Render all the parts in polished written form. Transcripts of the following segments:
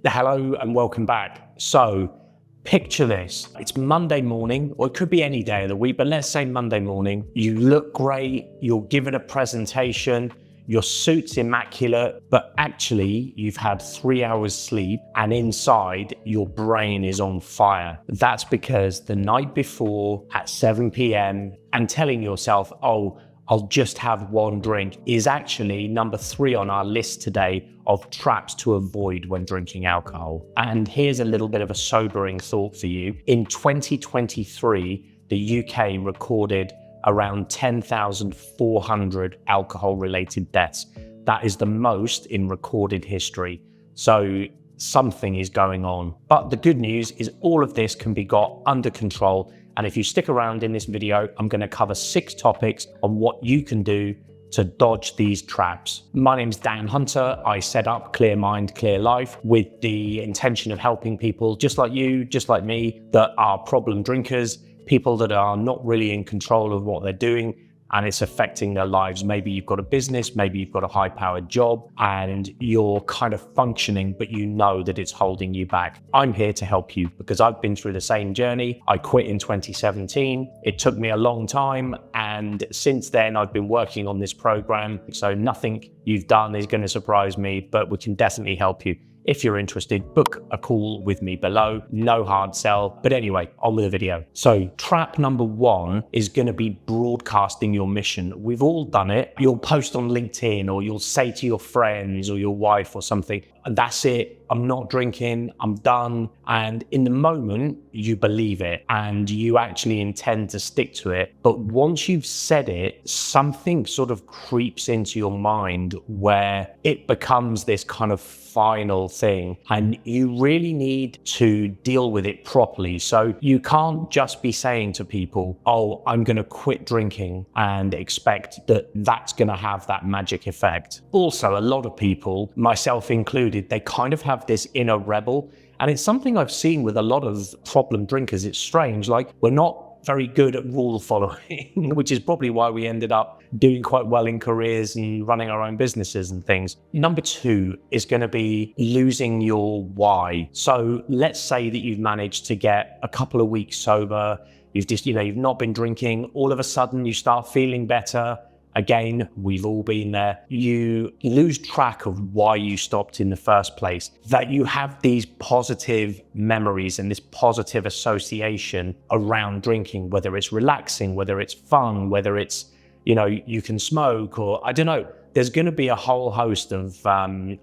Hello and welcome back. So picture this, it's Monday morning, or it could be any day of the week, but let's say Monday morning. You look great, you're given a presentation, your suit's immaculate, but actually you've had 3 hours sleep and inside your brain is on fire. That's because the night before at 7 p.m. and telling yourself, oh, I'll just have one drink is actually number 3 on our list today of traps to avoid when drinking alcohol. And here's a little bit of a sobering thought for you. In 2023, the UK recorded around 10,400 alcohol-related deaths. That is the most in recorded history. So something is going on. But the good news is all of this can be got under control. And if you stick around in this video, I'm going to cover 6 topics on what you can do to dodge these traps. My name's Dan Hunter. I set up Clear Mind, Clear Life with the intention of helping people just like you, just like me, that are problem drinkers, people that are not really in control of what they're doing and it's affecting their lives. Maybe you've got a business, maybe you've got a high-powered job and you're kind of functioning, but you know that it's holding you back. I'm here to help you because I've been through the same journey. I quit in 2017. It took me a long time. And since then, I've been working on this program. So nothing you've done is going to surprise me, but we can definitely help you. If you're interested, book a call with me below. No hard sell. But anyway, on with the video. So trap number 1 is going to be broadcasting your mission. We've all done it. You'll post on LinkedIn or you'll say to your friends or your wife or something, that's it. I'm not drinking, I'm done. And in the moment, you believe it and you actually intend to stick to it. But once you've said it, something sort of creeps into your mind where it becomes this kind of final thing and you really need to deal with it properly. So you can't just be saying to people, oh, I'm going to quit drinking and expect that that's going to have that magic effect. Also, a lot of people, myself included, they kind of have this inner rebel. And it's something I've seen with a lot of problem drinkers. It's strange, like we're not very good at rule following, which is probably why we ended up doing quite well in careers and running our own businesses and things. Number 2 is going to be losing your why. So let's say that you've managed to get a couple of weeks sober. You've just, you've not been drinking. All of a sudden you start feeling better. Again, we've all been there. You lose track of why you stopped in the first place, that you have these positive memories and this positive association around drinking, whether it's relaxing, whether it's fun, whether it's, you can smoke or I don't know. There's going to be a whole host of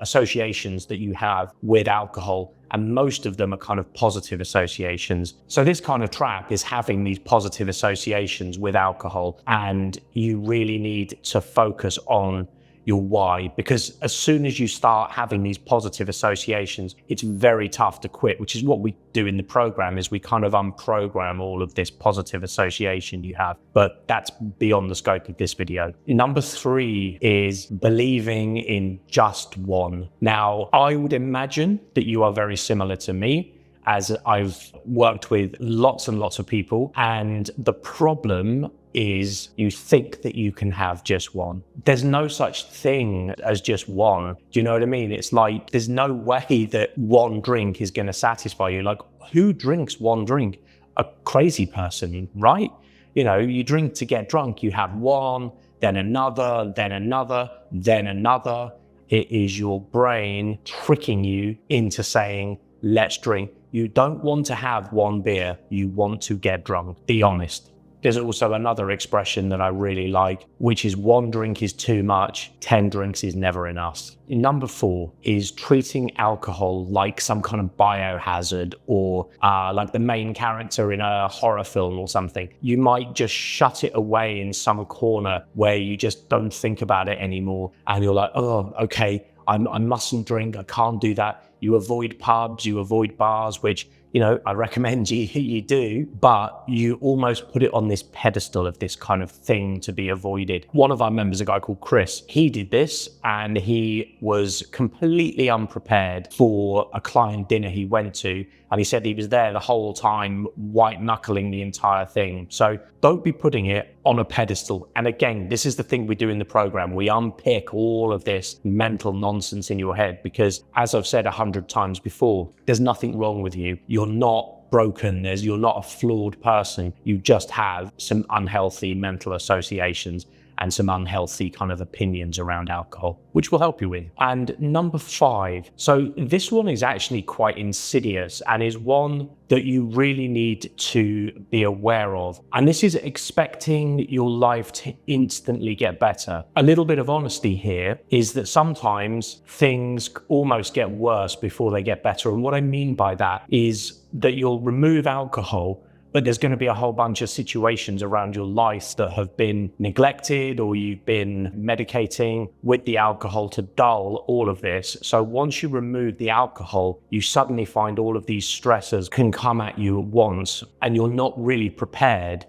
associations that you have with alcohol, and most of them are kind of positive associations. So this kind of trap is having these positive associations with alcohol, and you really need to focus on your why, because as soon as you start having these positive associations, it's very tough to quit, which is what we do in the program, is we kind of unprogram all of this positive association you have, but that's beyond the scope of this video. Number 3 is believing in just one. Now, I would imagine that you are very similar to me, as I've worked with lots and lots of people, and the problem is you think that you can have just one. There's no such thing as just one. Do you know what I mean? It's like, there's no way that one drink is going to satisfy you. Like, who drinks one drink? A crazy person, right? You drink to get drunk. You have one, then another, then another, then another. It is your brain tricking you into saying, let's drink. You don't want to have one beer. You want to get drunk. Be honest. There's also another expression that I really like, which is 1 drink is too much, 10 drinks is never enough. Number 4 is treating alcohol like some kind of biohazard or like the main character in a horror film or something. You might just shut it away in some corner where you just don't think about it anymore. And you're like, oh, okay, I mustn't drink, I can't do that. You avoid pubs, you avoid bars, which I recommend you do, but you almost put it on this pedestal of this kind of thing to be avoided. One of our members, a guy called Chris, he did this and he was completely unprepared for a client dinner he went to. And he said he was there the whole time, white knuckling the entire thing. So don't be putting it on a pedestal. And again, this is the thing we do in the program. We unpick all of this mental nonsense in your head because, as I've said 100 times before, there's nothing wrong with you. You're not broken. You're not a flawed person. You just have some unhealthy mental associations and some unhealthy kind of opinions around alcohol, which will help you with. And number 5, so this one is actually quite insidious and is one that you really need to be aware of. And this is expecting your life to instantly get better. A little bit of honesty here is that sometimes things almost get worse before they get better. And what I mean by that is that you'll remove alcohol, but there's going to be a whole bunch of situations around your life that have been neglected, or you've been medicating with the alcohol to dull all of this. So once you remove the alcohol, you suddenly find all of these stressors can come at you at once, and you're not really prepared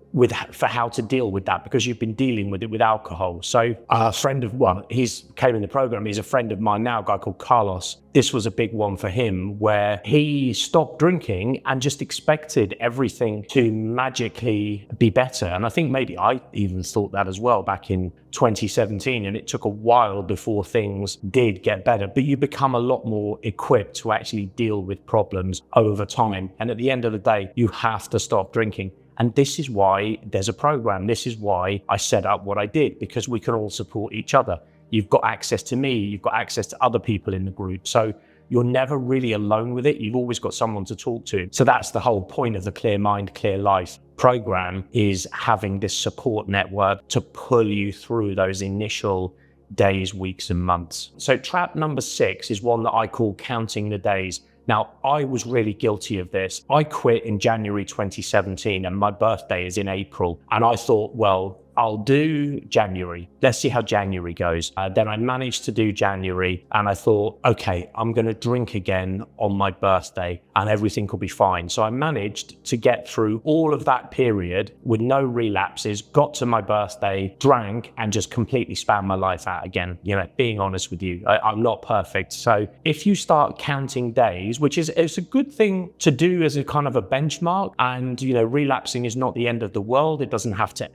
for how to deal with that because you've been dealing with it with alcohol. So a friend of, he's came in the program, he's a friend of mine now, a guy called Carlos. This was a big one for him where he stopped drinking and just expected everything to magically be better. And I think maybe I even thought that as well back in 2017, and it took a while before things did get better. But you become a lot more equipped to actually deal with problems over time. And at the end of the day, you have to stop drinking. And this is why there's a program. This is why I set up what I did, because we can all support each other. You've got access to me, you've got access to other people in the group. So you're never really alone with it. You've always got someone to talk to. So that's the whole point of the Clear Mind, Clear Life program, is having this support network to pull you through those initial days, weeks, and months. So trap number 6 is one that I call counting the days. Now, I was really guilty of this. I quit in January 2017 and my birthday is in April. And I thought, well, I'll do January. Let's see how January goes. Then I managed to do January and I thought, okay, I'm going to drink again on my birthday and everything will be fine. So I managed to get through all of that period with no relapses, got to my birthday, drank, and just completely spammed my life out again. Being honest with you, I'm not perfect. So if you start counting days, which is, it's a good thing to do as a kind of a benchmark, and relapsing is not the end of the world. It doesn't have to,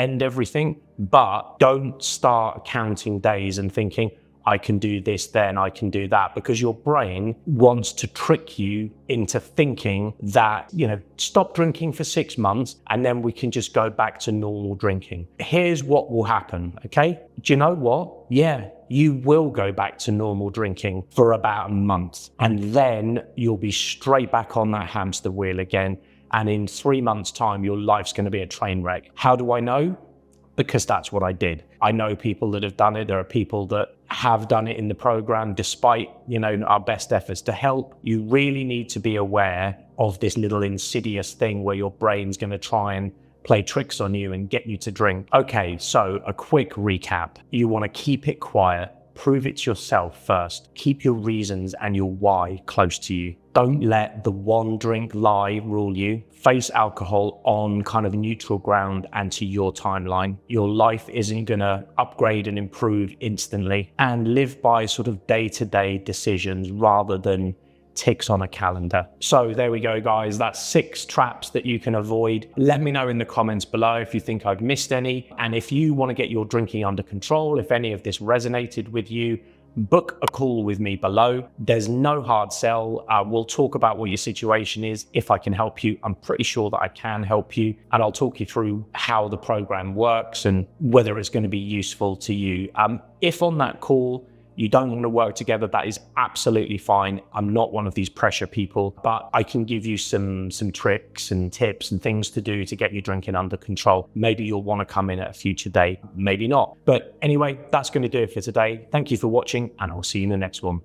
end everything, but don't start counting days and thinking, I can do this, then I can do that, because your brain wants to trick you into thinking that, stop drinking for 6 months and then we can just go back to normal drinking. Here's what will happen, okay? Do you know what? Yeah, you will go back to normal drinking for about a month and then you'll be straight back on that hamster wheel again. And in 3 months' time, your life's going to be a train wreck. How do I know? Because that's what I did. I know people that have done it. There are people that have done it in the program despite, our best efforts to help. You really need to be aware of this little insidious thing where your brain's going to try and play tricks on you and get you to drink. Okay, so a quick recap. You want to keep it quiet. Prove it to yourself first. Keep your reasons and your why close to you. Don't let the one drink lie rule you. Face alcohol on kind of neutral ground and to your timeline. Your life isn't gonna upgrade and improve instantly, and live by sort of day-to-day decisions rather than ticks on a calendar. So there we go, guys. That's 6 traps that you can avoid. Let me know in the comments below if you think I've missed any. And if you want to get your drinking under control, if any of this resonated with you, book a call with me below. There's no hard sell. We'll talk about what your situation is. If I can help you, I'm pretty sure that I can help you. And I'll talk you through how the program works and whether it's going to be useful to you. If on that call, you don't want to work together, that is absolutely fine. I'm not one of these pressure people, but I can give you some tricks and tips and things to do to get your drinking under control. Maybe you'll want to come in at a future date, maybe not. But anyway, that's going to do it for today. Thank you for watching, and I'll see you in the next one.